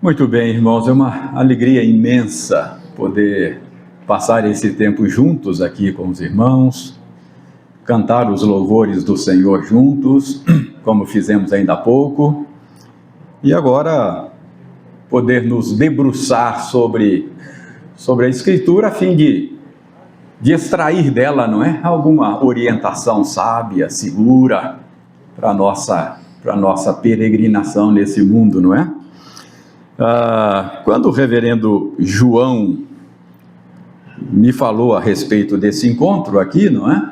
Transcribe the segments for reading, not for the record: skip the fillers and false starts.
Muito bem, irmãos, é uma alegria imensa poder passar esse tempo juntos aqui com os irmãos, cantar os louvores do Senhor juntos, como fizemos ainda há pouco, e agora poder nos debruçar sobre a Escritura a fim de extrair dela, não é? Alguma orientação sábia, segura para a nossa peregrinação nesse mundo, não é? Quando o reverendo João me falou a respeito desse encontro aqui, não é?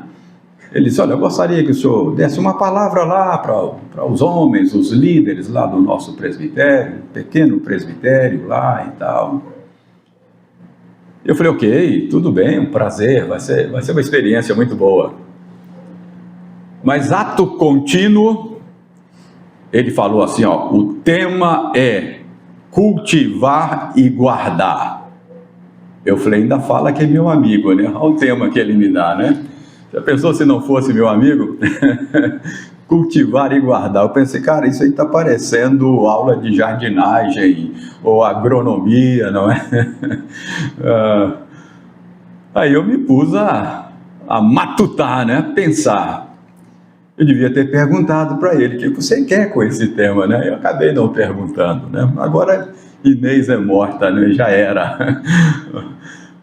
Ele disse, olha, eu gostaria que o senhor desse uma palavra lá para os homens, os líderes lá do nosso presbitério, pequeno presbitério lá e tal. Eu falei, ok, tudo bem, um prazer, vai ser uma experiência muito boa. Mas ato contínuo, ele falou assim, ó, o tema é cultivar e guardar. Eu falei, ainda fala que é meu amigo, né? Olha o tema que ele me dá, né? Já pensou se não fosse meu amigo? Cultivar e guardar. Eu pensei, cara, isso aí está parecendo aula de jardinagem ou agronomia, não é? Aí eu me pus a matutar, né? Pensar. Eu devia ter perguntado para ele o que você quer com esse tema, né? Eu acabei não perguntando, né? Agora Inês é morta, né? Já era.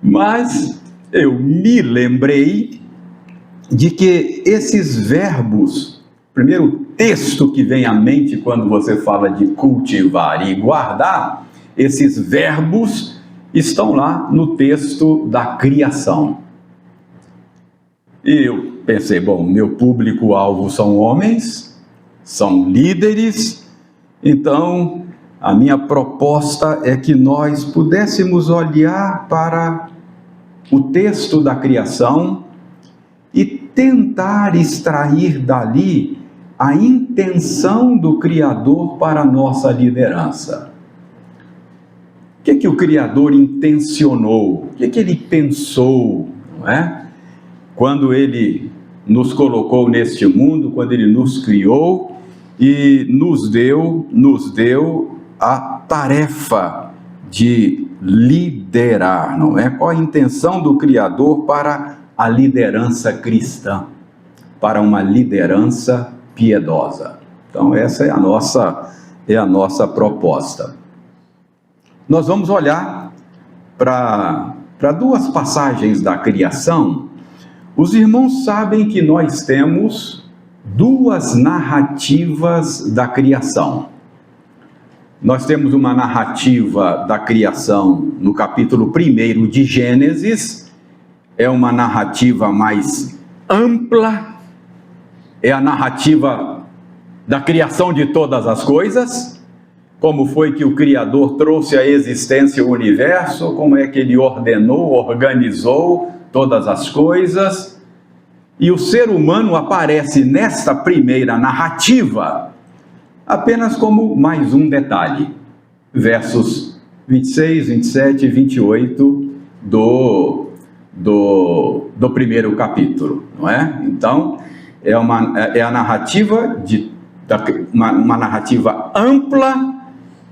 Mas eu me lembrei de que esses verbos, primeiro texto que vem à mente quando você fala de cultivar e guardar, esses verbos estão lá no texto da criação. E eu pensei, bom, meu público-alvo são homens, são líderes, então a minha proposta é que nós pudéssemos olhar para o texto da criação e tentar extrair dali a intenção do Criador para a nossa liderança. O que o Criador intencionou? O que ele pensou, não é? Quando ele nos colocou neste mundo, quando ele nos criou e nos deu a tarefa de liderar, não é? Qual a intenção do Criador para a liderança cristã, para uma liderança piedosa? Então essa é a nossa proposta. Nós vamos olhar para duas passagens da criação. Os irmãos sabem que nós temos duas narrativas da criação. Nós temos uma narrativa da criação no capítulo 1 de Gênesis, é uma narrativa mais ampla, é a narrativa da criação de todas as coisas, como foi que o Criador trouxe à existência o universo, como é que ele ordenou, organizou todas as coisas, e o ser humano aparece nesta primeira narrativa apenas como mais um detalhe, versos 26, 27 e 28 do primeiro capítulo, não é? Então, é a narrativa, uma narrativa ampla,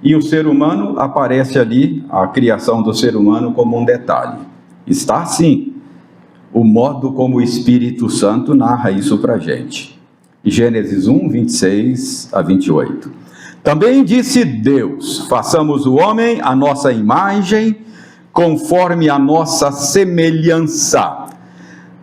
e o ser humano aparece ali, a criação do ser humano como um detalhe. Está assim, o modo como o Espírito Santo narra isso para a gente. Gênesis 1, 26 a 28. Também disse Deus, façamos o homem à nossa imagem, conforme a nossa semelhança.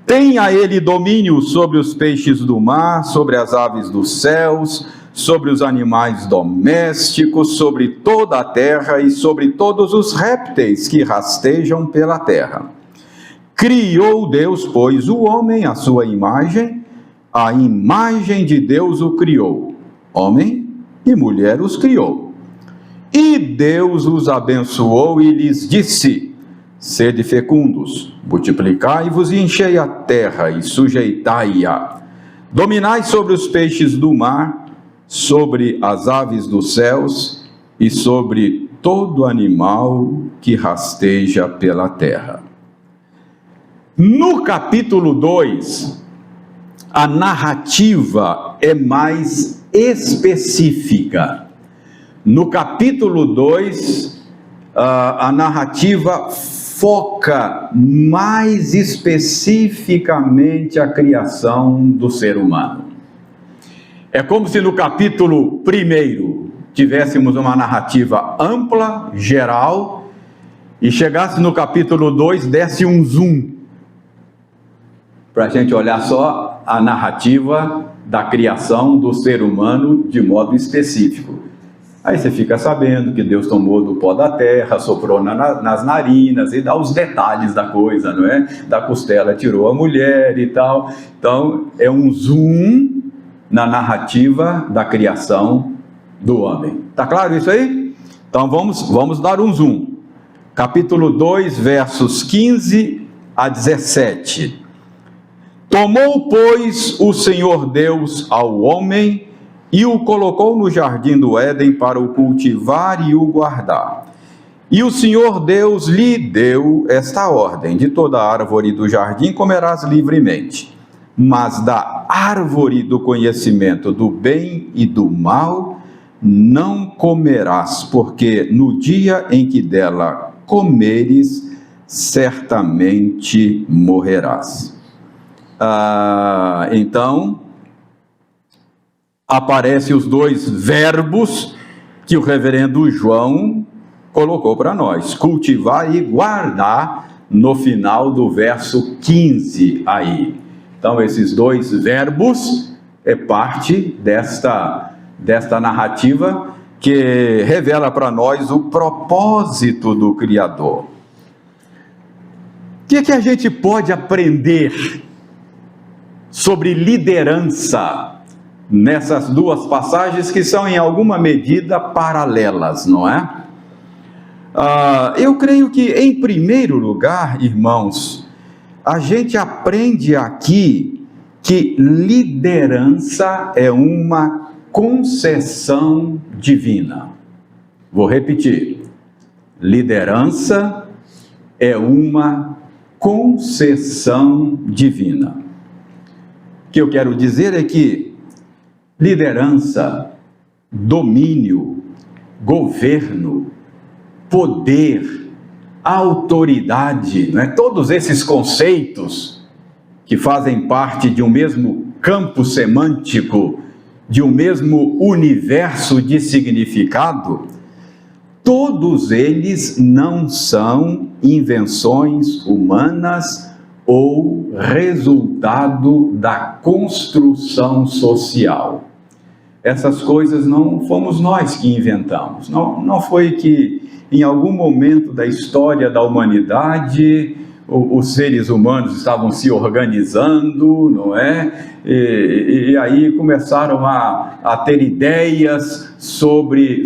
Tenha ele domínio sobre os peixes do mar, sobre as aves dos céus, sobre os animais domésticos, sobre toda a terra e sobre todos os répteis que rastejam pela terra. Criou Deus, pois, o homem à sua imagem, a imagem de Deus o criou, homem e mulher os criou. E Deus os abençoou e lhes disse, sede fecundos, multiplicai-vos e enchei a terra e sujeitai-a. Dominai sobre os peixes do mar, sobre as aves dos céus e sobre todo animal que rasteja pela terra. No capítulo 2, a narrativa é mais específica. No capítulo 2, a narrativa foca mais especificamente a criação do ser humano. É como se no capítulo 1 tivéssemos uma narrativa ampla, geral, e chegasse no capítulo 2, desse um zoom, para a gente olhar só a narrativa da criação do ser humano de modo específico. Aí você fica sabendo que Deus tomou do pó da terra, soprou nas narinas e dá os detalhes da coisa, não é? Da costela tirou a mulher e tal. Então, é um zoom na narrativa da criação do homem. Tá claro isso aí? Então, vamos dar um zoom. Capítulo 2, versos 15 a 17. Tomou, pois, o Senhor Deus ao homem e o colocou no jardim do Éden para o cultivar e o guardar. E o Senhor Deus lhe deu esta ordem: de toda árvore do jardim comerás livremente, mas da árvore do conhecimento do bem e do mal não comerás, porque no dia em que dela comeres, certamente morrerás. Então, aparecem os dois verbos que o reverendo João colocou para nós: cultivar e guardar, no final do verso 15 aí. Então, esses dois verbos é parte desta narrativa que revela para nós o propósito do Criador. O que a gente pode aprender sobre liderança nessas duas passagens que são em alguma medida paralelas, não é? Eu creio que, em primeiro lugar, irmãos, a gente aprende aqui que liderança é uma concessão divina. Vou repetir: liderança é uma concessão divina. O que eu quero dizer é que liderança, domínio, governo, poder, autoridade, não é? Todos esses conceitos que fazem parte de um mesmo campo semântico, de um mesmo universo de significado, todos eles não são invenções humanas ou resultado da construção social. Essas coisas não fomos nós que inventamos. Não foi que em algum momento da história da humanidade os seres humanos estavam se organizando, não é? E aí começaram a ter ideias sobre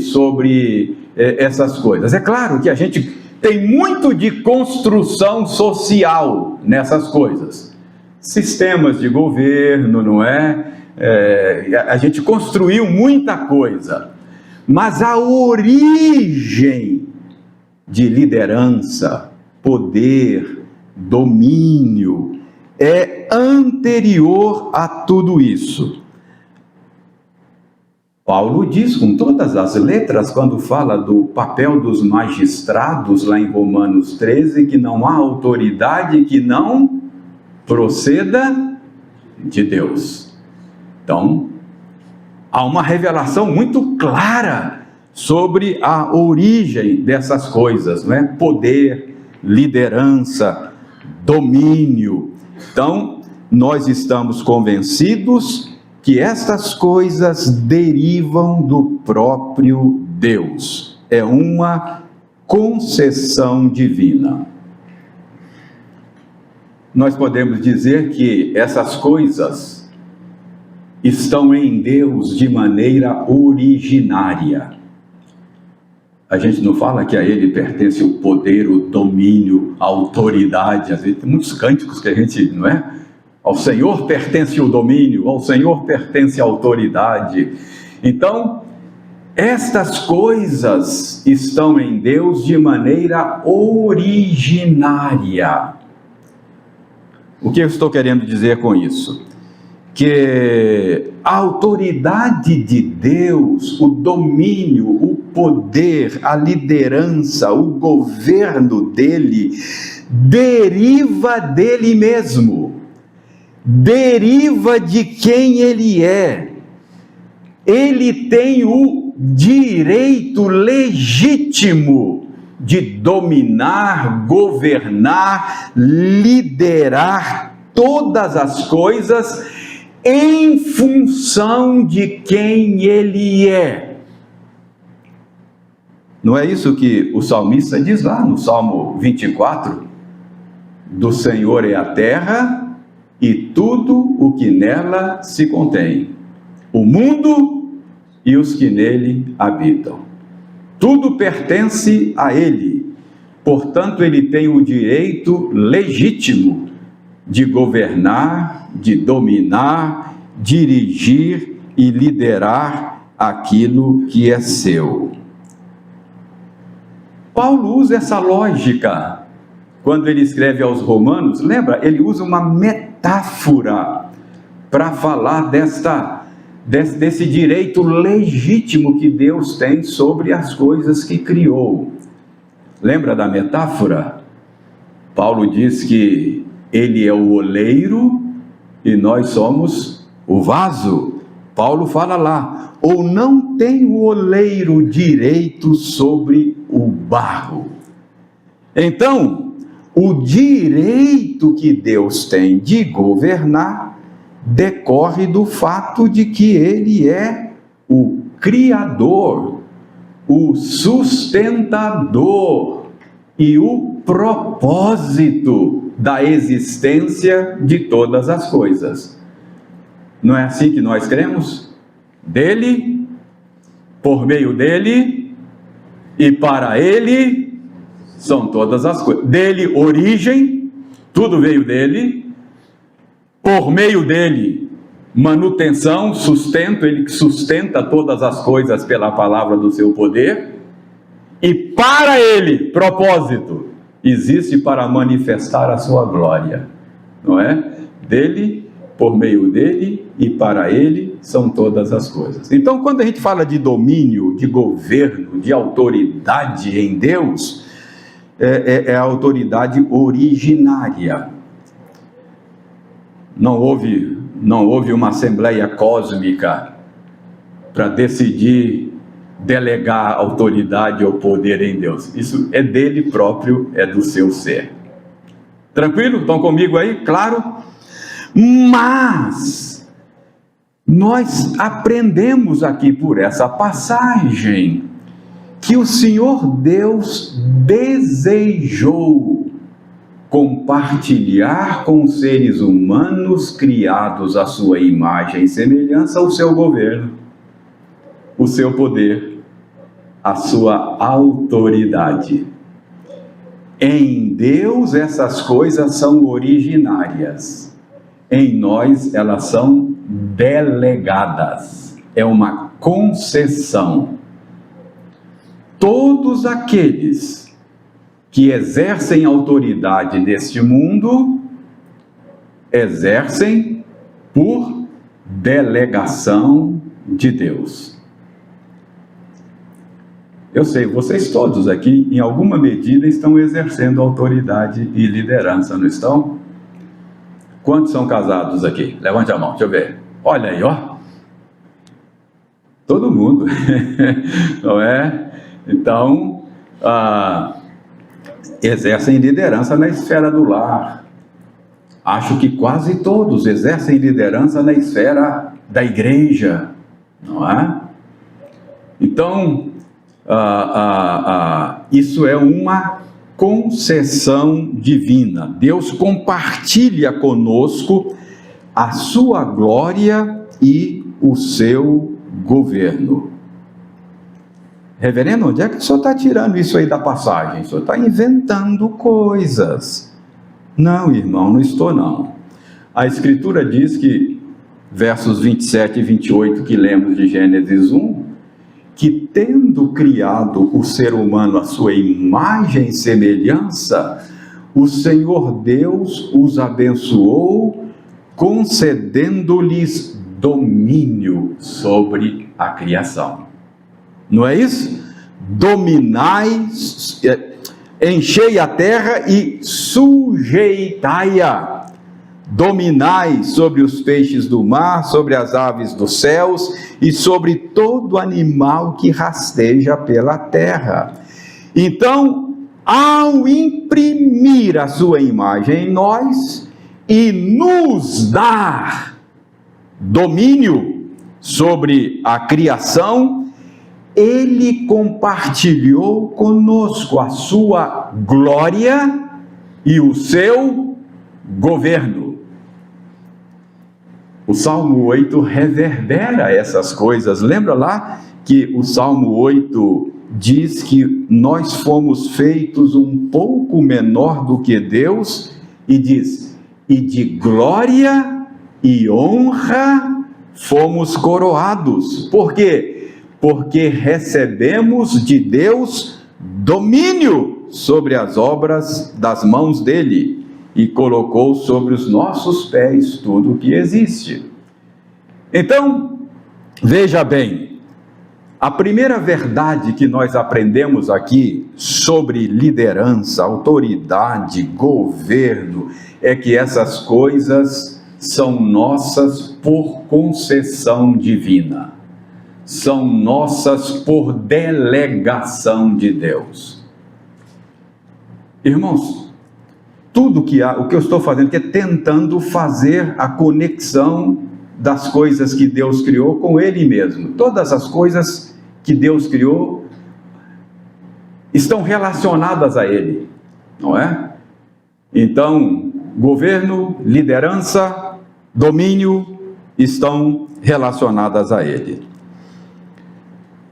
essas coisas. É claro que a gente tem muito de construção social nessas coisas. Sistemas de governo, não é? A gente construiu muita coisa. Mas a origem de liderança, poder, domínio, é anterior a tudo isso. Paulo diz com todas as letras, quando fala do papel dos magistrados, lá em Romanos 13, que não há autoridade que não proceda de Deus. Então, há uma revelação muito clara sobre a origem dessas coisas, não é? Poder, liderança, domínio. Então, nós estamos convencidos que estas coisas derivam do próprio Deus. É uma concessão divina. Nós podemos dizer que essas coisas estão em Deus de maneira originária. A gente não fala que a Ele pertence o poder, o domínio, a autoridade. Às vezes tem muitos cânticos que a gente, não é? Ao Senhor pertence o domínio, ao Senhor pertence a autoridade. Então, estas coisas estão em Deus de maneira originária. O que eu estou querendo dizer com isso? Que a autoridade de Deus, o domínio, o poder, a liderança, o governo dele, deriva dele mesmo, deriva de quem ele é. Ele tem o direito legítimo de dominar, governar, liderar todas as coisas em função de quem ele é. Não é isso que o salmista diz lá no Salmo 24? Do Senhor é a terra e tudo o que nela se contém, o mundo e os que nele habitam. Tudo pertence a ele, portanto ele tem o direito legítimo de governar, de dominar, dirigir e liderar aquilo que é seu. Paulo usa essa lógica quando ele escreve aos Romanos. Lembra? Ele usa uma metáfora para falar desse direito legítimo que Deus tem sobre as coisas que criou. Lembra da metáfora? Paulo diz que ele é o oleiro e nós somos o vaso. Paulo fala lá, ou não tem o oleiro direito sobre o barro. Então, o direito que Deus tem de governar decorre do fato de que ele é o Criador, o sustentador e o propósito da existência de todas as coisas. Não é assim que nós cremos? Dele, por meio dele e para ele são todas as coisas. Dele, origem, tudo veio dele. Por meio dele, manutenção, sustento, ele que sustenta todas as coisas pela palavra do seu poder. E para ele, propósito, existe para manifestar a sua glória, não é? Dele, por meio dele e para ele são todas as coisas. Então, quando a gente fala de domínio, de governo, de autoridade em Deus, é a autoridade originária. Não houve uma assembleia cósmica para decidir delegar autoridade ou poder em Deus. Isso é dele próprio, é do seu ser. Tranquilo? Estão comigo aí? Claro? Mas nós aprendemos aqui por essa passagem que o Senhor Deus desejou compartilhar com os seres humanos criados à sua imagem e semelhança o seu governo, o seu poder, a sua autoridade. Em Deus essas coisas são originárias, em nós elas são delegadas, é uma concessão. Todos aqueles que exercem autoridade neste mundo, exercem por delegação de Deus. Eu sei, vocês todos aqui, em alguma medida, estão exercendo autoridade e liderança, não estão? Quantos são casados aqui? Levante a mão, deixa eu ver. Olha aí, ó. Todo mundo, não é? Então, exercem liderança na esfera do lar. Acho que quase todos exercem liderança na esfera da igreja, não é? Então, isso é uma concessão divina. Deus compartilha conosco a sua glória e o seu governo. Reverendo, onde é que o senhor está tirando isso aí da passagem? O senhor está inventando coisas. Não, irmão, não estou não. A Escritura diz que, versos 27 e 28 que lemos de Gênesis 1, que tendo criado o ser humano à sua imagem e semelhança, o Senhor Deus os abençoou, concedendo-lhes domínio sobre a criação. Não é isso? dominai, enchei a terra e sujeitai-a. Dominai sobre os peixes do mar, sobre as aves dos céus e sobre todo animal que rasteja pela terra. Então, ao imprimir a sua imagem em nós e nos dar domínio sobre a criação, ele compartilhou conosco a sua glória e o seu governo. O Salmo 8 reverbera essas coisas. Lembra lá que o Salmo 8 diz que nós fomos feitos um pouco menor do que Deus, e diz, e de glória e honra fomos coroados. Por quê? Porque recebemos de Deus domínio sobre as obras das mãos dele, e colocou sobre os nossos pés tudo o que existe. Então, veja bem, a primeira verdade que nós aprendemos aqui sobre liderança, autoridade, governo, é que essas coisas são nossas por concessão divina, são nossas por delegação de Deus. Irmãos, tudo que há, o que eu estou fazendo, que é tentando fazer a conexão das coisas que Deus criou com Ele mesmo. Todas as coisas que Deus criou estão relacionadas a Ele, não é? Então, governo, liderança, domínio estão relacionadas a Ele.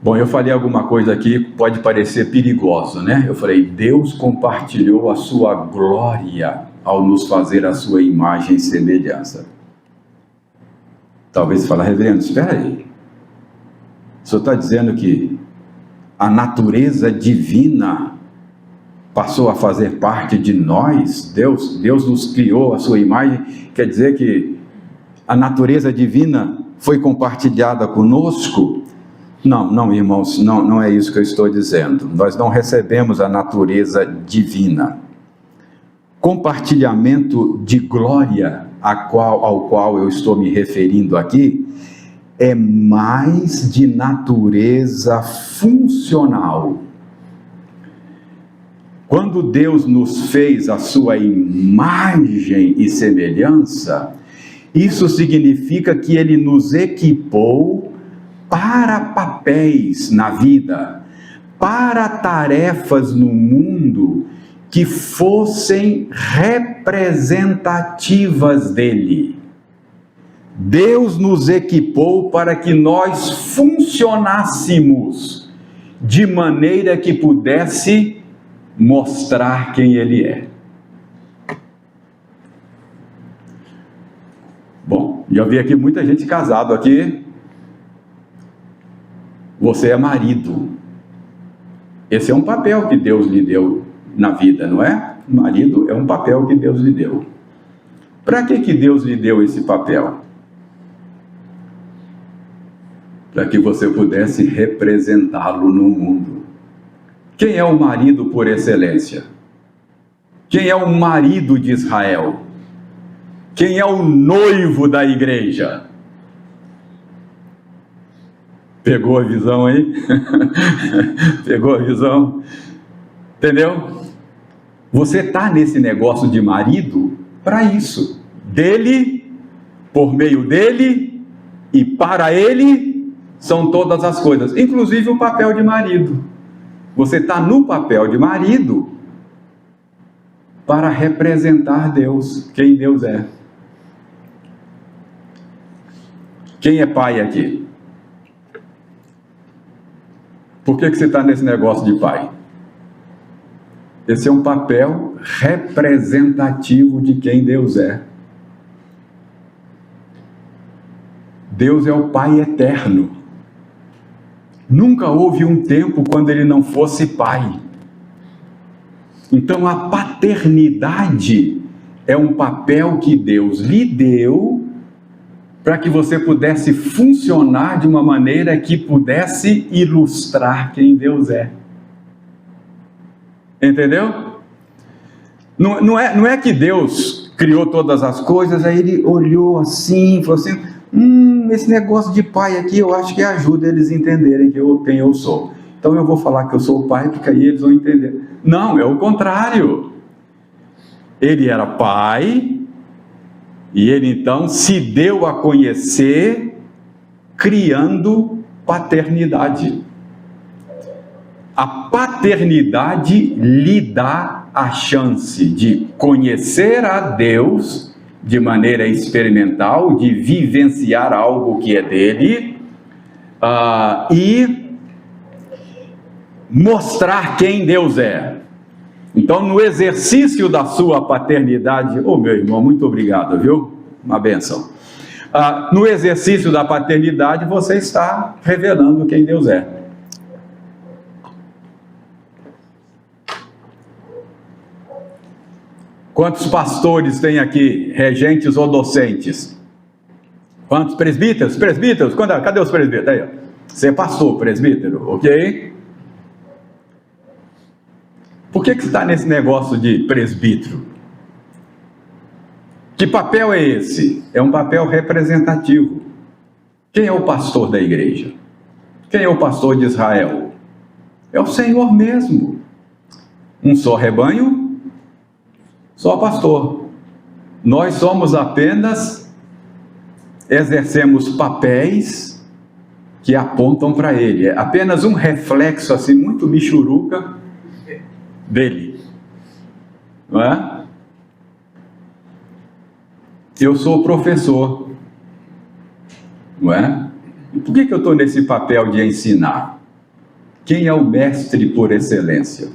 Bom, eu falei alguma coisa aqui que pode parecer perigoso, né? Eu falei, Deus compartilhou a sua glória ao nos fazer a sua imagem e semelhança. Talvez você fale, reverendo, espera aí. O senhor está dizendo que a natureza divina passou a fazer parte de nós? Deus nos criou a sua imagem, quer dizer que a natureza divina foi compartilhada conosco? Não, irmãos, não é isso que eu estou dizendo. Nós não recebemos a natureza divina. Compartilhamento de glória ao qual eu estou me referindo aqui é mais de natureza funcional. Quando Deus nos fez a sua imagem e semelhança, isso significa que Ele nos equipou para papéis na vida, para tarefas no mundo que fossem representativas dele. Deus nos equipou para que nós funcionássemos de maneira que pudesse mostrar quem Ele é. Bom, já vi aqui muita gente casado aqui. Você é marido. Esse é um papel que Deus lhe deu na vida, não é? Marido é um papel que Deus lhe deu. Para que Deus lhe deu esse papel? Para que você pudesse representá-lo no mundo. Quem é o marido por excelência? Quem é o marido de Israel? Quem é o noivo da igreja? Pegou a visão aí? Pegou a visão? Entendeu? Você está nesse negócio de marido para isso. Dele, por meio dele e para ele, são todas as coisas, inclusive o papel de marido. Você está no papel de marido para representar Deus, quem Deus é. Quem é pai aqui? Por que você está nesse negócio de pai? Esse é um papel representativo de quem Deus é. Deus é o Pai eterno. Nunca houve um tempo quando Ele não fosse Pai. Então a paternidade é um papel que Deus lhe deu para que você pudesse funcionar de uma maneira que pudesse ilustrar quem Deus é. Entendeu? Não é que Deus criou todas as coisas, aí ele olhou assim, falou assim, esse negócio de pai aqui, eu acho que ajuda eles a entenderem quem eu sou. Então eu vou falar que eu sou o pai, porque aí eles vão entender. Não, é o contrário. Ele era pai, e ele então se deu a conhecer, criando paternidade. A paternidade lhe dá a chance de conhecer a Deus de maneira experimental, de vivenciar algo que é dele, e mostrar quem Deus é. Então, no exercício da sua paternidade, meu irmão, muito obrigado, viu? Uma bênção. No exercício da paternidade, você está revelando quem Deus é. Quantos pastores tem aqui, regentes ou docentes? Quantos presbíteros? Presbíteros? Cadê os presbíteros? Aí, ó. Você é pastor, presbítero, ok? Por que você está nesse negócio de presbítero? Que papel é esse? É um papel representativo. Quem é o pastor da igreja? Quem é o pastor de Israel? É o Senhor mesmo. Um só rebanho, só pastor. Nós somos apenas, exercemos papéis que apontam para ele. É apenas um reflexo assim, muito michuruca dele. Não é? Eu sou professor. Não é? E por que eu estou nesse papel de ensinar? Quem é o mestre por excelência?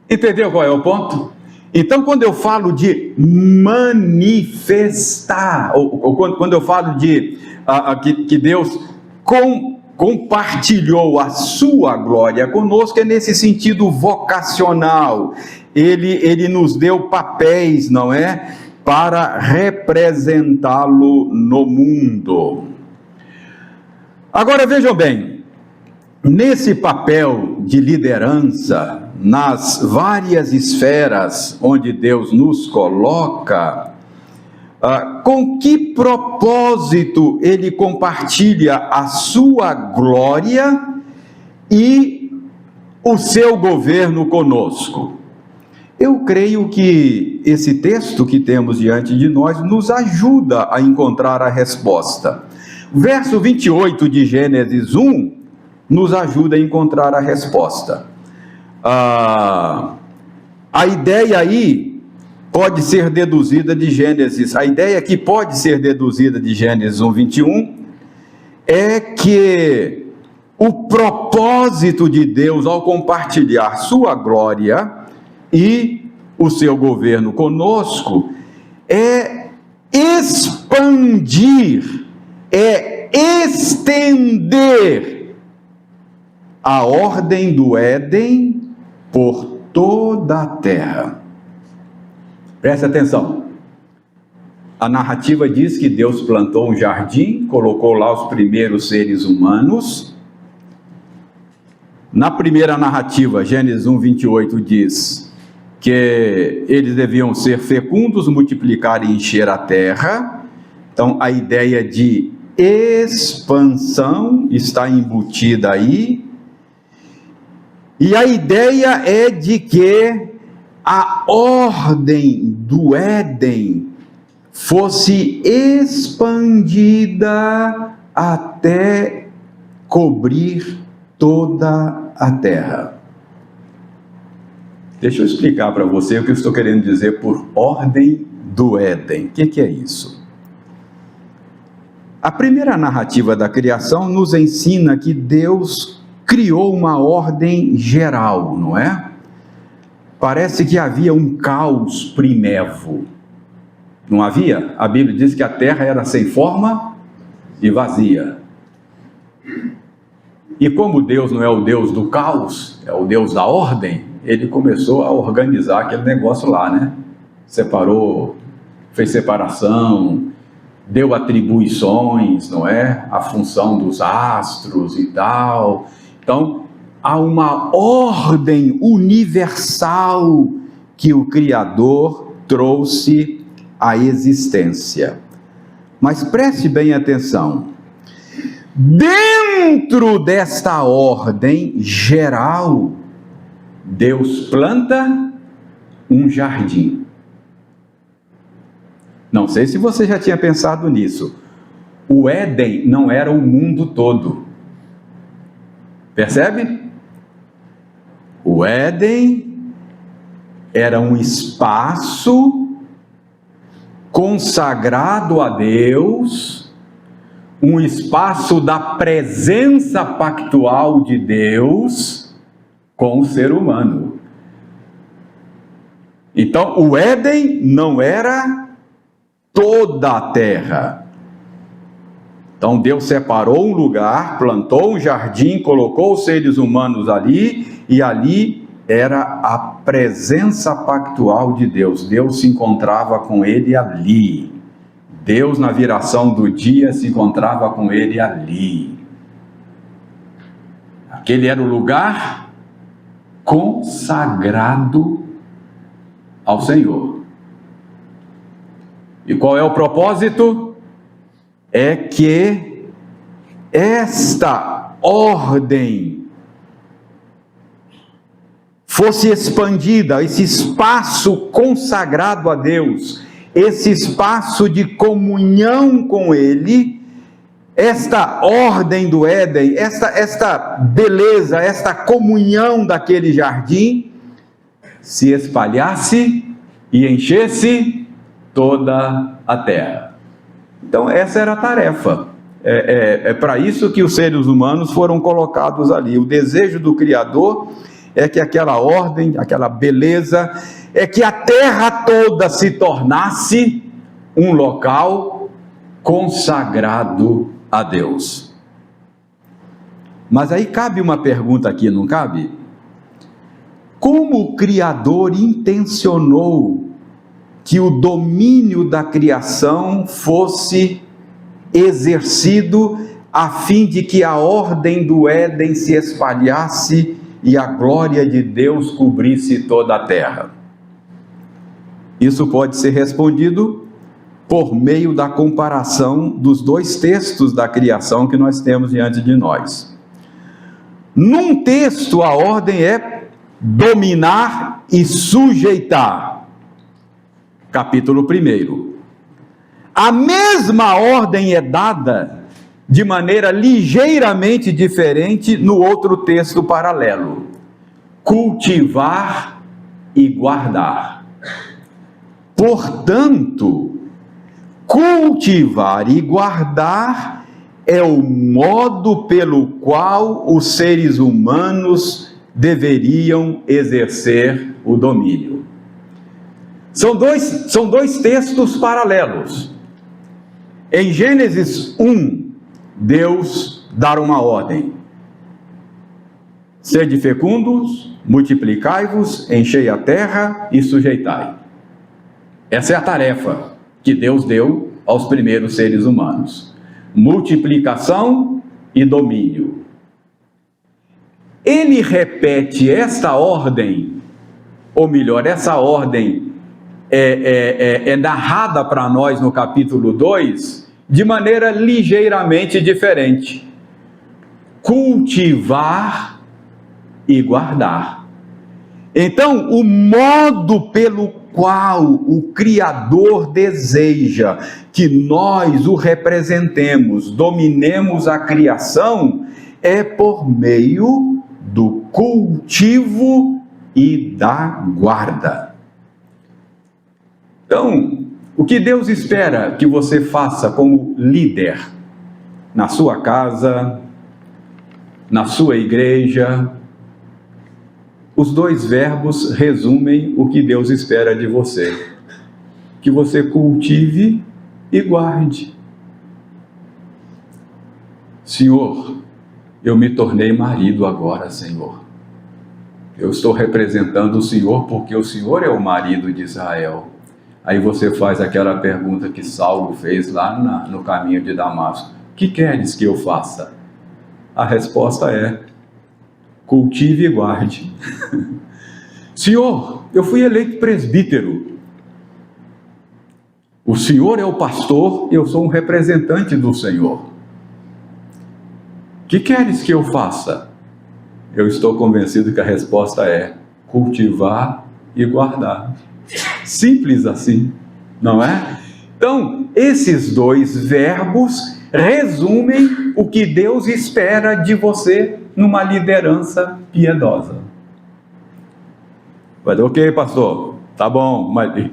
Entendeu qual é o ponto? Então, quando eu falo de manifestar, ou quando eu falo de que Deus compartilhou a sua glória conosco, é nesse sentido vocacional. Ele nos deu papéis, não é? Para representá-lo no mundo. Agora, vejam bem, nesse papel de liderança, nas várias esferas onde Deus nos coloca, com que propósito ele compartilha a sua glória e o seu governo conosco? Eu creio que esse texto que temos diante de nós nos ajuda a encontrar a resposta. Verso 28 de Gênesis 1 nos ajuda a encontrar a resposta. A ideia aí pode ser deduzida de Gênesis, a ideia que pode ser deduzida de Gênesis 1:21 é que o propósito de Deus ao compartilhar sua glória e o seu governo conosco é expandir, é estender a ordem do Éden por toda a terra. Preste atenção. A narrativa diz que Deus plantou um jardim, colocou lá os primeiros seres humanos. Na primeira narrativa, Gênesis 1:28 diz que eles deviam ser fecundos, multiplicar e encher a terra. Então, a ideia de expansão está embutida aí. E a ideia é de que a ordem do Éden fosse expandida até cobrir toda a terra. Deixa eu explicar para você o que eu estou querendo dizer por ordem do Éden. O que é isso? A primeira narrativa da criação nos ensina que Deus criou uma ordem geral, não é? Parece que havia um caos primevo. Não havia? A Bíblia diz que a terra era sem forma e vazia. E como Deus não é o Deus do caos, é o Deus da ordem, ele começou a organizar aquele negócio lá, né? Separou, fez separação, deu atribuições, não é? A função dos astros e tal. Então, há uma ordem universal que o Criador trouxe à existência. Mas preste bem atenção. Dentro desta ordem geral, Deus planta um jardim. Não sei se você já tinha pensado nisso. O Éden não era o mundo todo. Percebe? O Éden era um espaço consagrado a Deus, um espaço da presença pactual de Deus com o ser humano. Então, o Éden não era toda a terra. Então Deus separou um lugar, plantou um jardim, colocou os seres humanos ali, e ali era a presença pactual de Deus. Deus se encontrava com ele ali. Deus, na viração do dia, se encontrava com ele ali. Aquele era o lugar consagrado ao Senhor. E qual é o propósito? É que esta ordem fosse expandida, esse espaço consagrado a Deus, esse espaço de comunhão com Ele, esta ordem do Éden, esta beleza, esta comunhão daquele jardim, se espalhasse e enchesse toda a terra. Então essa era a tarefa. É para isso que os seres humanos foram colocados ali. O desejo do Criador é que aquela ordem, aquela beleza, é que a terra toda se tornasse um local consagrado a Deus. Mas aí cabe uma pergunta aqui, não cabe? Como o Criador intencionou que o domínio da criação fosse exercido a fim de que a ordem do Éden se espalhasse e a glória de Deus cobrisse toda a terra? Isso pode ser respondido por meio da comparação dos dois textos da criação que nós temos diante de nós. Num texto, a ordem é dominar e sujeitar. Capítulo 1. A mesma ordem é dada de maneira ligeiramente diferente no outro texto paralelo: cultivar e guardar. Portanto, cultivar e guardar é o modo pelo qual os seres humanos deveriam exercer o domínio. São dois textos paralelos. Em Gênesis 1, Deus dá uma ordem: sede fecundos, multiplicai-vos, enchei a terra e sujeitai. Essa é a tarefa que Deus deu aos primeiros seres humanos: multiplicação e domínio. Ele repete esta ordem, ou melhor, essa ordem é narrada para nós no capítulo 2 de maneira ligeiramente diferente: cultivar e guardar. Então, o modo pelo qual o Criador deseja que nós o representemos, dominemos a criação, é por meio do cultivo e da guarda. Então, o que Deus espera que você faça como líder na sua casa, na sua igreja, os dois verbos resumem o que Deus espera de você: que você cultive e guarde. Senhor, eu me tornei marido agora, Senhor. Eu estou representando o Senhor porque o Senhor é o marido de Israel. Aí você faz aquela pergunta que Saulo fez lá no caminho de Damasco: que queres que eu faça? A resposta é: cultive e guarde. Senhor, eu fui eleito presbítero. O Senhor é o pastor, eu sou um representante do Senhor. Que queres que eu faça? Eu estou convencido que a resposta é: cultivar e guardar. Simples assim, não é? Então, esses dois verbos resumem o que Deus espera de você numa liderança piedosa. Mas ok, pastor, tá bom, mas o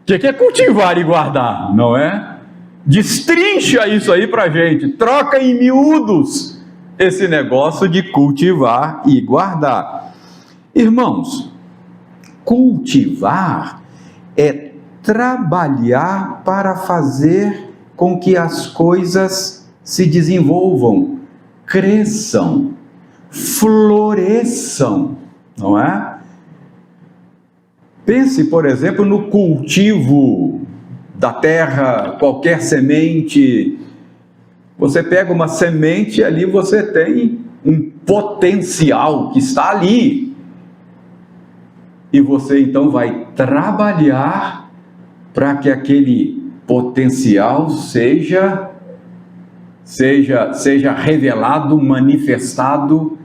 que é cultivar e guardar, não é? Destrincha isso aí pra gente, troca em miúdos esse negócio de cultivar e guardar. Irmãos, cultivar é trabalhar para fazer com que as coisas se desenvolvam, cresçam, floresçam, não é? Pense, por exemplo, no cultivo da terra, qualquer semente. Você pega uma semente, ali você tem um potencial que está ali. E você então vai trabalhar para que aquele potencial seja revelado, manifestado,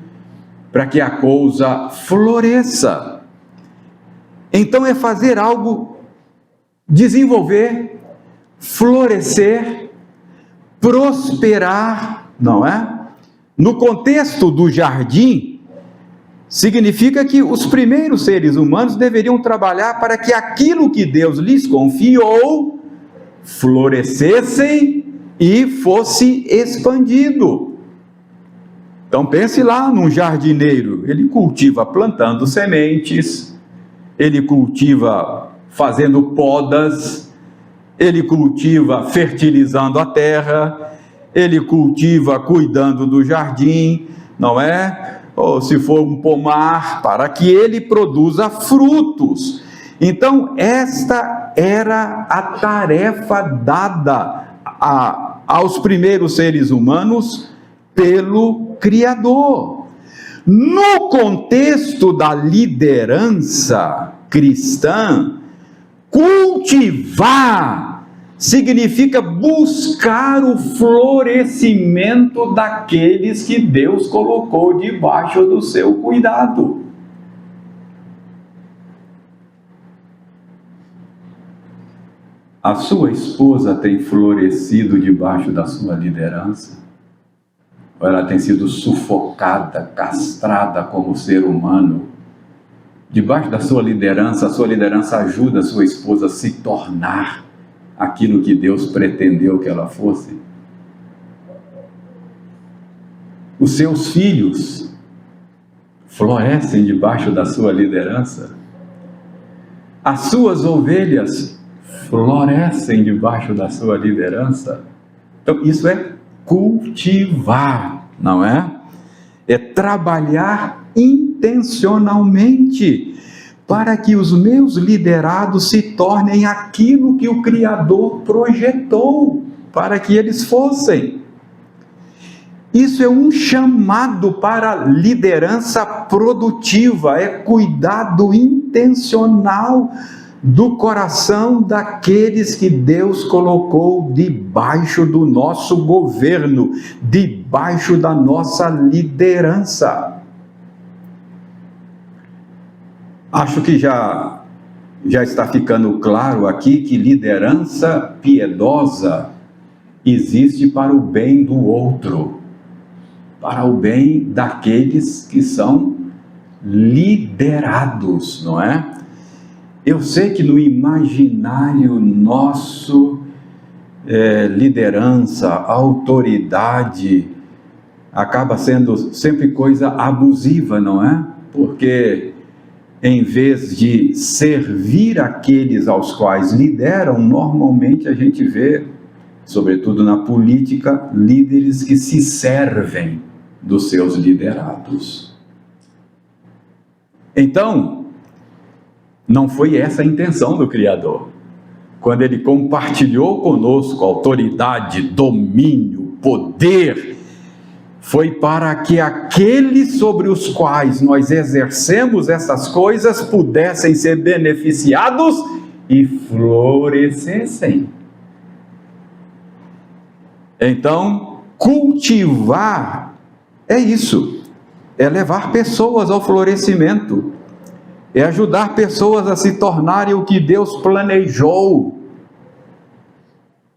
para que a coisa floresça. Então é fazer algo, desenvolver, florescer, prosperar, não é? No contexto do jardim, significa que os primeiros seres humanos deveriam trabalhar para que aquilo que Deus lhes confiou florescessem e fosse expandido. Então pense lá num jardineiro, ele cultiva plantando sementes, ele cultiva fazendo podas, ele cultiva fertilizando a terra, ele cultiva cuidando do jardim, não é? Ou se for um pomar, para que ele produza frutos. Então, esta era a tarefa dada aos primeiros seres humanos pelo Criador. No contexto da liderança cristã, cultivar significa buscar o florescimento daqueles que Deus colocou debaixo do seu cuidado. A sua esposa tem florescido debaixo da sua liderança? Ou ela tem sido sufocada, castrada como ser humano? Debaixo da sua liderança, a sua liderança ajuda a sua esposa a se tornar aquilo que Deus pretendeu que ela fosse? Os seus filhos florescem debaixo da sua liderança? As suas ovelhas florescem debaixo da sua liderança? Então, isso é cultivar, não é? É trabalhar intencionalmente para que os meus liderados se tornem aquilo que o Criador projetou para que eles fossem. Isso é um chamado para liderança produtiva, é cuidado intencional do coração daqueles que Deus colocou debaixo do nosso governo, debaixo da nossa liderança. Acho que já está ficando claro aqui que liderança piedosa existe para o bem do outro, para o bem daqueles que são liderados, não é? Eu sei que no imaginário nosso, liderança, autoridade, acaba sendo sempre coisa abusiva, não é? Porque em vez de servir aqueles aos quais lideram, normalmente a gente vê, sobretudo na política, líderes que se servem dos seus liderados. Então, Não foi essa a intenção do Criador. Quando Ele compartilhou conosco autoridade, domínio, poder, foi para que aqueles sobre os quais nós exercemos essas coisas pudessem ser beneficiados e florescessem. Então, cultivar é isso, é levar pessoas ao florescimento, é ajudar pessoas a se tornarem o que Deus planejou.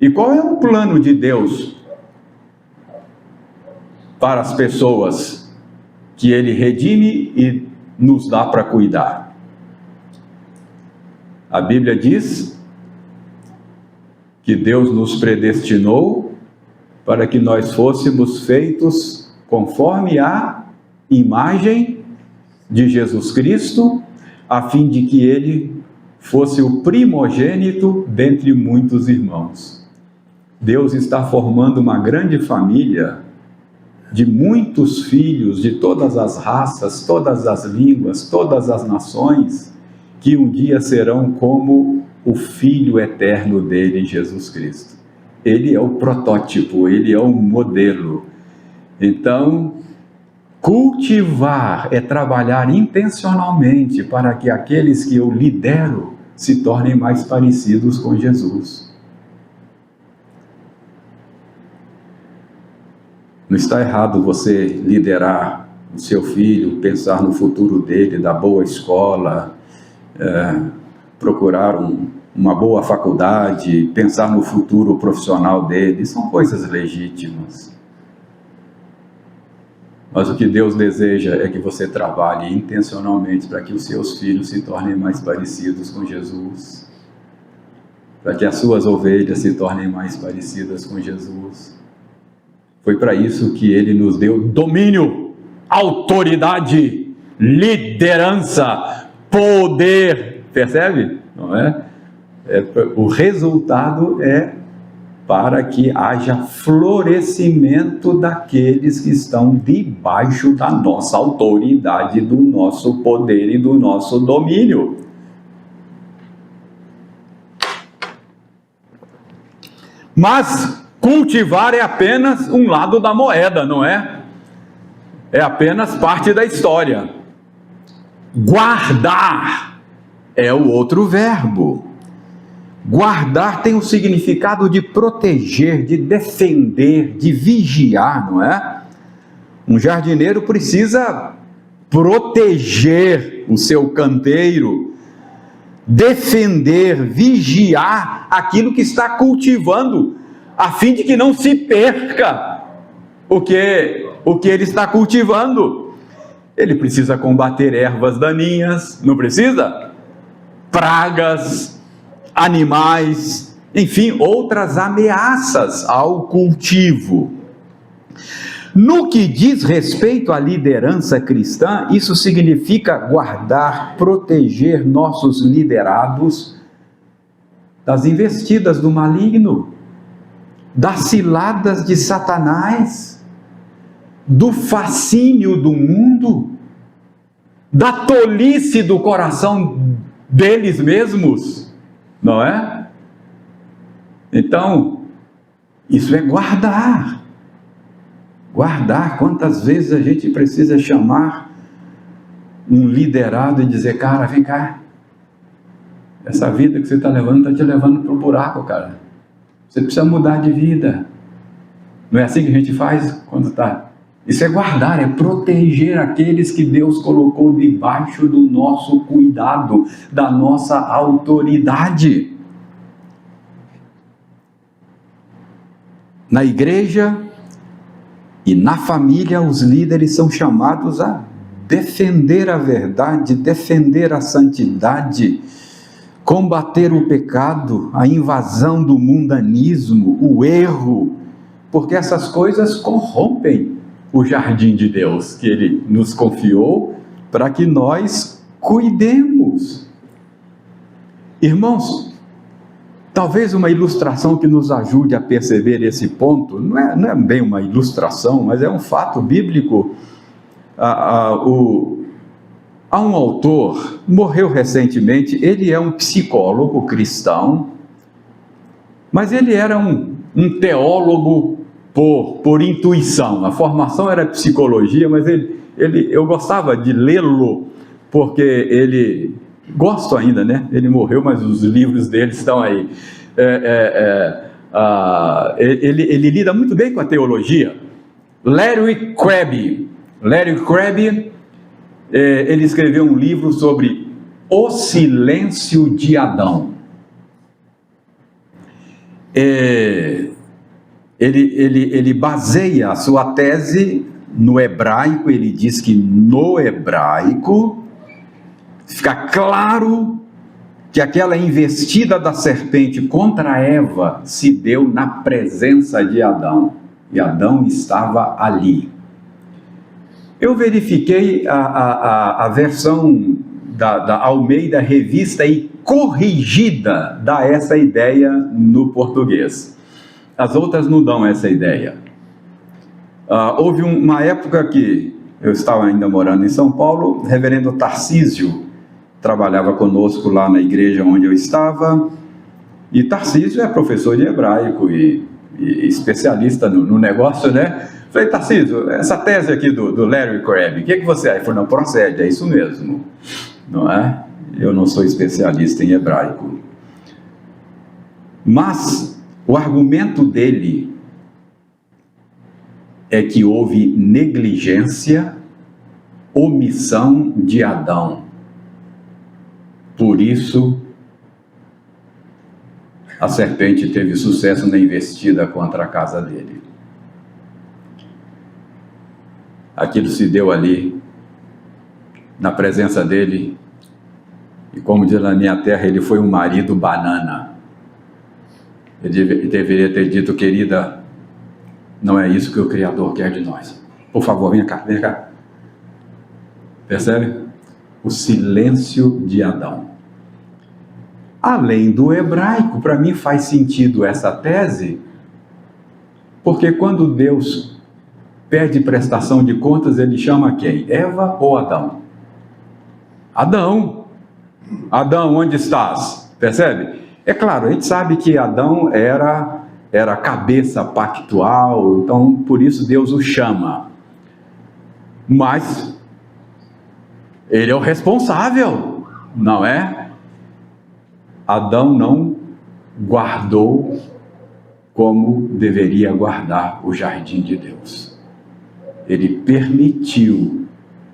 E qual é o plano de Deus para as pessoas que Ele redime e nos dá para cuidar? A Bíblia diz que Deus nos predestinou para que nós fôssemos feitos conforme a imagem de Jesus Cristo, a fim de que Ele fosse o primogênito dentre muitos irmãos. Deus está formando uma grande família de muitos filhos de todas as raças, todas as línguas, todas as nações, que um dia serão como o Filho eterno dele, Jesus Cristo. Ele é o protótipo, ele é o modelo. Então, cultivar é trabalhar intencionalmente para que aqueles que eu lidero se tornem mais parecidos com Jesus. Não está errado você liderar o seu filho, pensar no futuro dele, da boa escola, procurar uma boa faculdade, pensar no futuro profissional dele. São coisas legítimas. Mas o que Deus deseja é que você trabalhe intencionalmente para que os seus filhos se tornem mais parecidos com Jesus, para que as suas ovelhas se tornem mais parecidas com Jesus. Foi para isso que Ele nos deu domínio, autoridade, liderança, poder. Percebe? Não é? O resultado é para que haja florescimento daqueles que estão debaixo da nossa autoridade, do nosso poder e do nosso domínio. Mas cultivar é apenas um lado da moeda, não é? É apenas parte da história. Guardar é o outro verbo. Guardar tem o significado de proteger, de defender, de vigiar, não é? Um jardineiro precisa proteger o seu canteiro, defender, vigiar aquilo que está cultivando, a fim de que não se perca o que ele está cultivando. Ele precisa combater ervas daninhas, não precisa? Pragas, animais, enfim, outras ameaças ao cultivo. No que diz respeito à liderança cristã, isso significa guardar, proteger nossos liderados das investidas do maligno, das ciladas de Satanás, do fascínio do mundo, da tolice do coração deles mesmos, não é? Então, isso é guardar. Guardar. Quantas vezes a gente precisa chamar um liderado e dizer: cara, vem cá, essa vida que você está levando está te levando para o buraco, cara. Você precisa mudar de vida. Não é assim que a gente faz quando está? Isso é guardar, é proteger aqueles que Deus colocou debaixo do nosso cuidado, da nossa autoridade. Na igreja e na família, os líderes são chamados a defender a verdade, defender a santidade, combater o pecado, a invasão do mundanismo, o erro, porque essas coisas corrompem o jardim de Deus que Ele nos confiou para que nós cuidemos. Irmãos, talvez uma ilustração que nos ajude a perceber esse ponto, não é bem uma ilustração, mas é um fato bíblico. A Há um autor, morreu recentemente, ele é um psicólogo cristão, mas ele era um teólogo por intuição. A formação era psicologia, mas eu gostava de lê-lo, porque ele, gosto ainda, né? Ele morreu, mas os livros dele estão aí. Ele lida muito bem com a teologia. Larry Crabb, ele escreveu um livro sobre o silêncio de Adão. Ele baseia a sua tese no hebraico. Ele diz que no hebraico fica claro que aquela investida da serpente contra Eva se deu na presença de Adão, e Adão estava ali. Eu verifiquei a versão da Almeida Revista e Corrigida dá essa ideia no português. As outras não dão essa ideia. Houve uma época que eu estava ainda morando em São Paulo, o reverendo Tarcísio trabalhava conosco lá na igreja onde eu estava, e Tarcísio é professor de hebraico e especialista no negócio, né? Falei, Tarcísio, essa tese aqui do Larry Crabb, o que você acha? Ele falou, não, procede, é isso mesmo, não é? Eu não sou especialista em hebraico. Mas o argumento dele é que houve negligência, omissão de Adão. Por isso, a serpente teve sucesso na investida contra a casa dele. Aquilo se deu ali, na presença dele, e como diz na minha terra, ele foi um marido banana. Ele deveria ter dito, querida, não é isso que o Criador quer de nós. Por favor, vem cá, vem cá. Percebe? O silêncio de Adão. Além do hebraico, para mim faz sentido essa tese, porque quando Deus pede prestação de contas, ele chama quem? Eva ou Adão? Adão. Adão, onde estás? Percebe? É claro, a gente sabe que Adão era a cabeça pactual, então por isso Deus o chama. Mas ele é o responsável, não é? Adão não guardou como deveria guardar o jardim de Deus. Ele permitiu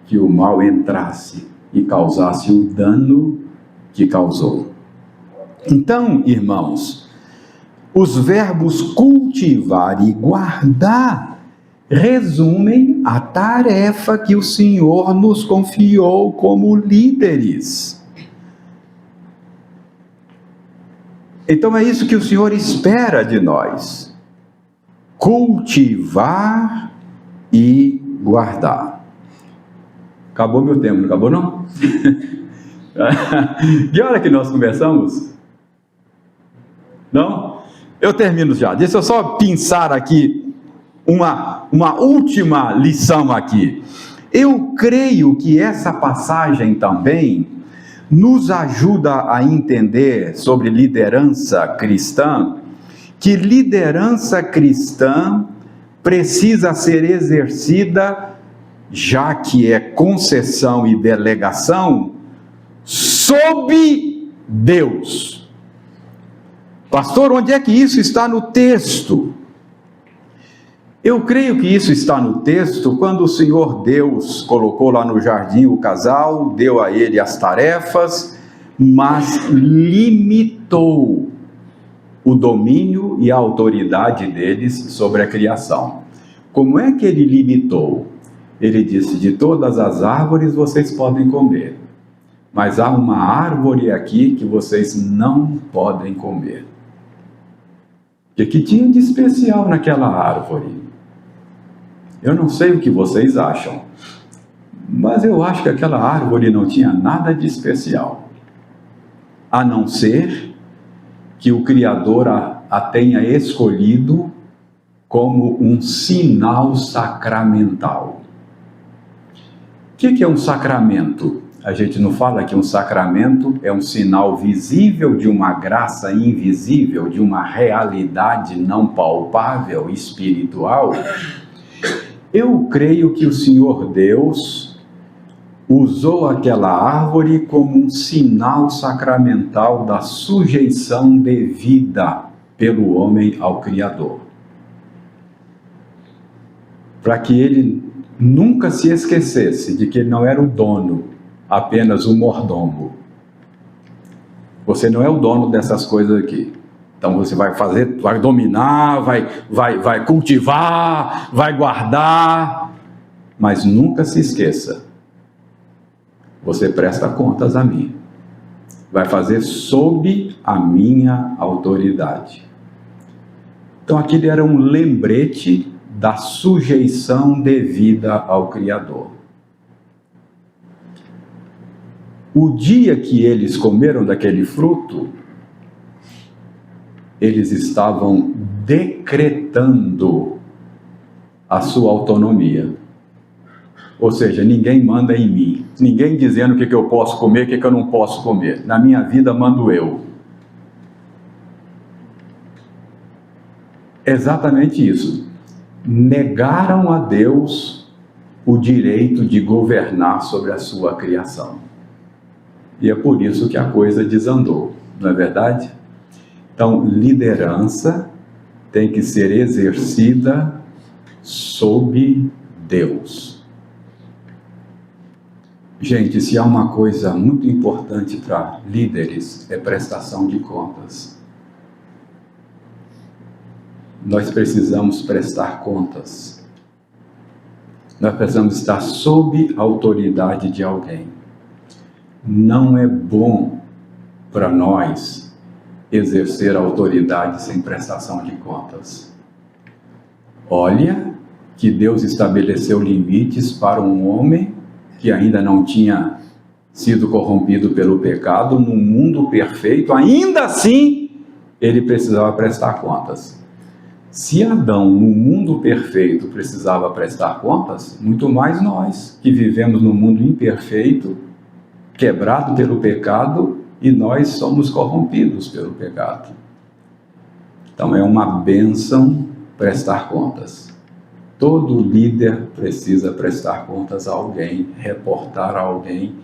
que o mal entrasse e causasse o dano que causou. Então, irmãos, os verbos cultivar e guardar resumem a tarefa que o Senhor nos confiou como líderes. Então é isso que o Senhor espera de nós: cultivar e guardar. Acabou meu tempo, não acabou não? Que hora que nós começamos? Não? Eu termino já. Deixa eu só pensar aqui uma última lição aqui. Eu creio que essa passagem também nos ajuda a entender sobre liderança cristã, que liderança cristã precisa ser exercida, já que é concessão e delegação, sob Deus. Pastor, onde é que isso está no texto? Eu creio que isso está no texto quando o Senhor Deus colocou lá no jardim o casal, deu a ele as tarefas, mas limitou o domínio e a autoridade deles sobre a criação. Como é que ele limitou? Ele disse, de todas as árvores vocês podem comer, mas há uma árvore aqui que vocês não podem comer. O que tinha de especial naquela árvore? Eu não sei o que vocês acham, mas eu acho que aquela árvore não tinha nada de especial, a não ser que o Criador a tenha escolhido como um sinal sacramental. O que é um sacramento? A gente não fala que um sacramento é um sinal visível de uma graça invisível, de uma realidade não palpável, espiritual? Eu creio que o Senhor Deus usou aquela árvore como um sinal sacramental da sujeição devida pelo homem ao Criador. Para que ele nunca se esquecesse de que ele não era o dono, apenas o mordomo. Você não é o dono dessas coisas aqui. Então você vai fazer, vai dominar, vai cultivar, vai guardar, mas nunca se esqueça. Você presta contas a mim. Vai fazer sob a minha autoridade. Então aquele era um lembrete da sujeição devida ao Criador. O dia que eles comeram daquele fruto, eles estavam decretando a sua autonomia. Ou seja, ninguém manda em mim. Ninguém dizendo o que eu posso comer, o que eu não posso comer. Na minha vida mando eu. Exatamente isso. Negaram a Deus o direito de governar sobre a sua criação. E é por isso que a coisa desandou, não é verdade? Então, liderança tem que ser exercida sob Deus. Gente, se há uma coisa muito importante para líderes, é prestação de contas. Nós precisamos prestar contas. Nós precisamos estar sob a autoridade de alguém. Não é bom para nós exercer a autoridade sem prestação de contas. Olha que Deus estabeleceu limites para um homem que ainda não tinha sido corrompido pelo pecado, num mundo perfeito, ainda assim ele precisava prestar contas. Se Adão, no mundo perfeito, precisava prestar contas, muito mais nós, que vivemos no mundo imperfeito, quebrado pelo pecado, e nós somos corrompidos pelo pecado. Então é uma bênção prestar contas. Todo líder precisa prestar contas a alguém, reportar a alguém.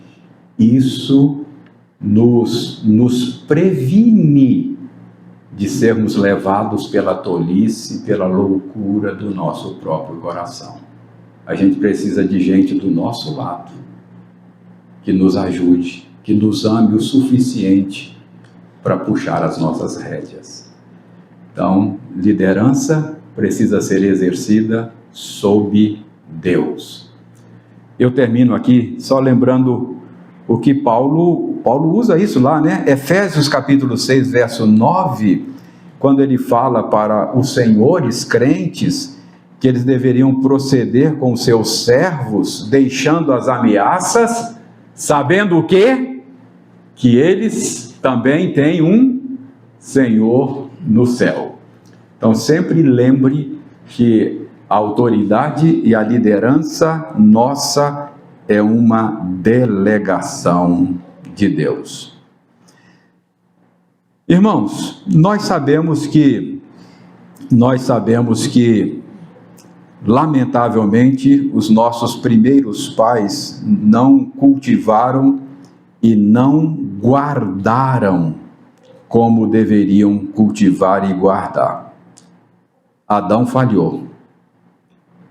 Isso nos previne de sermos levados pela tolice, pela loucura do nosso próprio coração. A gente precisa de gente do nosso lado, que nos ajude, que nos ame o suficiente para puxar as nossas rédeas. Então, liderança precisa ser exercida sob Deus. Eu termino aqui só lembrando o que Paulo usa isso lá, né? Efésios capítulo 6, verso 9, quando ele fala para os senhores crentes que eles deveriam proceder com seus servos, deixando as ameaças, sabendo o quê? Que eles também têm um Senhor no céu. Então sempre lembre que a autoridade e a liderança nossa é uma delegação de Deus. Irmãos, nós sabemos que lamentavelmente os nossos primeiros pais não cultivaram e não guardaram como deveriam cultivar e guardar. Adão falhou.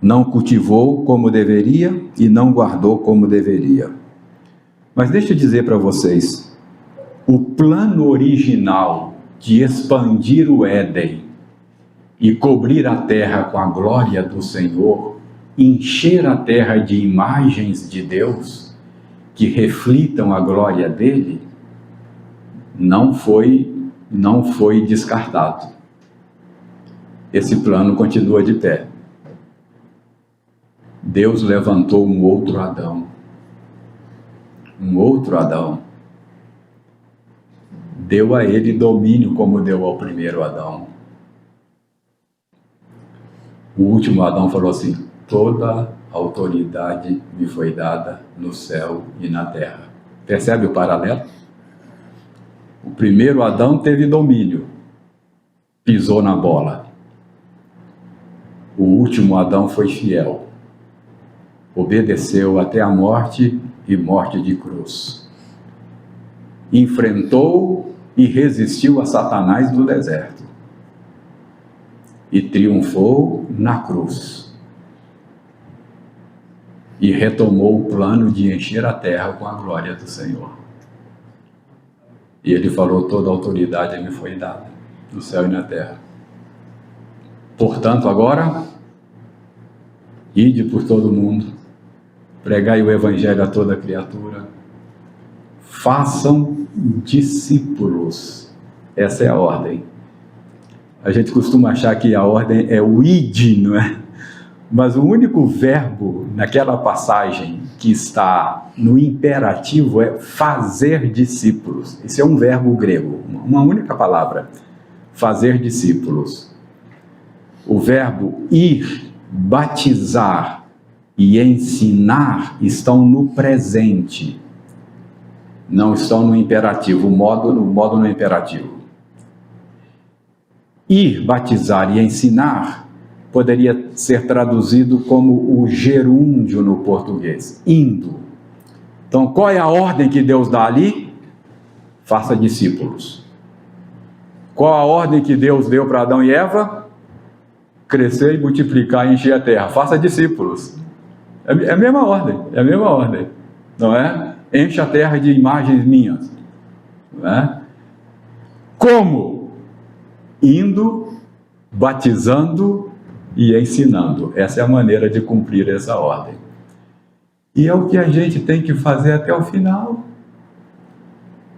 Não cultivou como deveria e não guardou como deveria. Mas deixa eu dizer para vocês, o plano original de expandir o Éden e cobrir a terra com a glória do Senhor, encher a terra de imagens de Deus que reflitam a glória dele, não foi descartado. Esse plano continua de pé. Deus levantou um outro Adão. Deu a ele domínio como deu ao primeiro Adão. O último Adão falou assim: toda autoridade me foi dada no céu e na terra. Percebe o paralelo? O primeiro Adão teve domínio, pisou na bola. O último Adão foi fiel, obedeceu até a morte e morte de cruz. Enfrentou e resistiu a Satanás no deserto. E triunfou na cruz. E retomou o plano de encher a terra com a glória do Senhor. E ele falou: toda a autoridade me foi dada, no céu e na terra. Portanto, agora, ide por todo mundo, pregai o evangelho a toda criatura, façam discípulos. Essa é a ordem. A gente costuma achar que a ordem é o ide, não é? Mas o único verbo naquela passagem que está no imperativo é fazer discípulos. Esse é um verbo grego, uma única palavra, fazer discípulos. O verbo ir, batizar e ensinar estão no presente, não estão no imperativo, o modo no imperativo. Ir, batizar e ensinar poderia ser traduzido como o gerúndio no português, indo. Então, qual é a ordem que Deus dá ali? Faça discípulos. Qual a ordem que Deus deu para Adão e Eva? Crescer e multiplicar e encher a terra. Faça discípulos. É a mesma ordem, não é? Enche a terra de imagens minhas. Não é? Como? Indo, batizando e ensinando. Essa é a maneira de cumprir essa ordem. E é o que a gente tem que fazer até o final.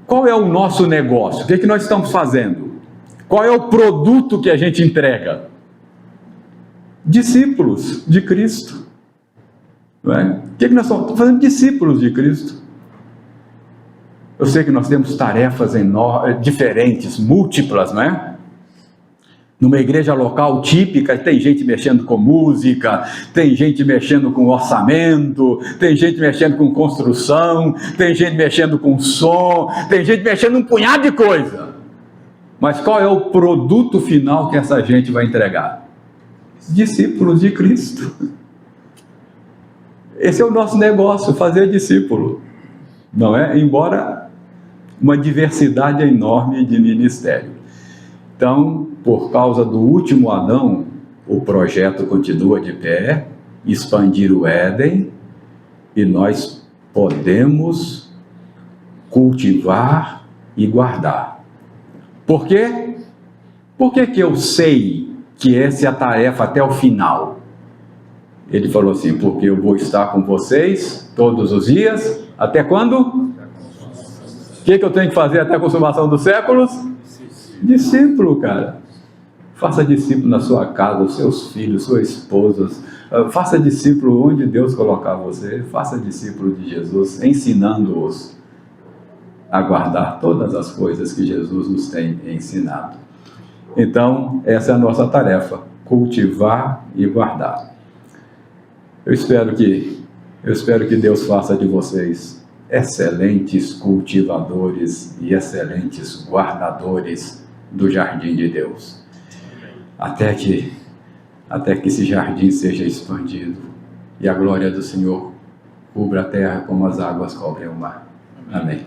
Qual é o nosso negócio? O que é que nós estamos fazendo? Qual é o produto que a gente entrega? Discípulos de Cristo. Não é? O que é que nós estamos fazendo? Discípulos de Cristo. Eu sei que nós temos tarefas diferentes, múltiplas, não é? Numa igreja local típica, tem gente mexendo com música, tem gente mexendo com orçamento, tem gente mexendo com construção, tem gente mexendo com som, tem gente mexendo um punhado de coisa. Mas qual é o produto final que essa gente vai entregar? Discípulos de Cristo. Esse é o nosso negócio, fazer discípulo. Não é? Embora uma diversidade enorme de ministério. Então, por causa do último Adão, o projeto continua de pé, expandir o Éden, e nós podemos cultivar e guardar. Por quê? Por que que eu sei que essa é a tarefa até o final? Ele falou assim: porque eu vou estar com vocês todos os dias, até quando? O que eu tenho que fazer até a consumação dos séculos? Discípulo, cara. Faça discípulo na sua casa, os seus filhos, suas esposas. Faça discípulo onde Deus colocar você. Faça discípulo de Jesus, ensinando-os a guardar todas as coisas que Jesus nos tem ensinado. Então, essa é a nossa tarefa: cultivar e guardar. Eu espero que Deus faça de vocês excelentes cultivadores e excelentes guardadores do jardim de Deus, até que esse jardim seja expandido e a glória do Senhor cubra a terra como as águas cobrem o mar. Amém.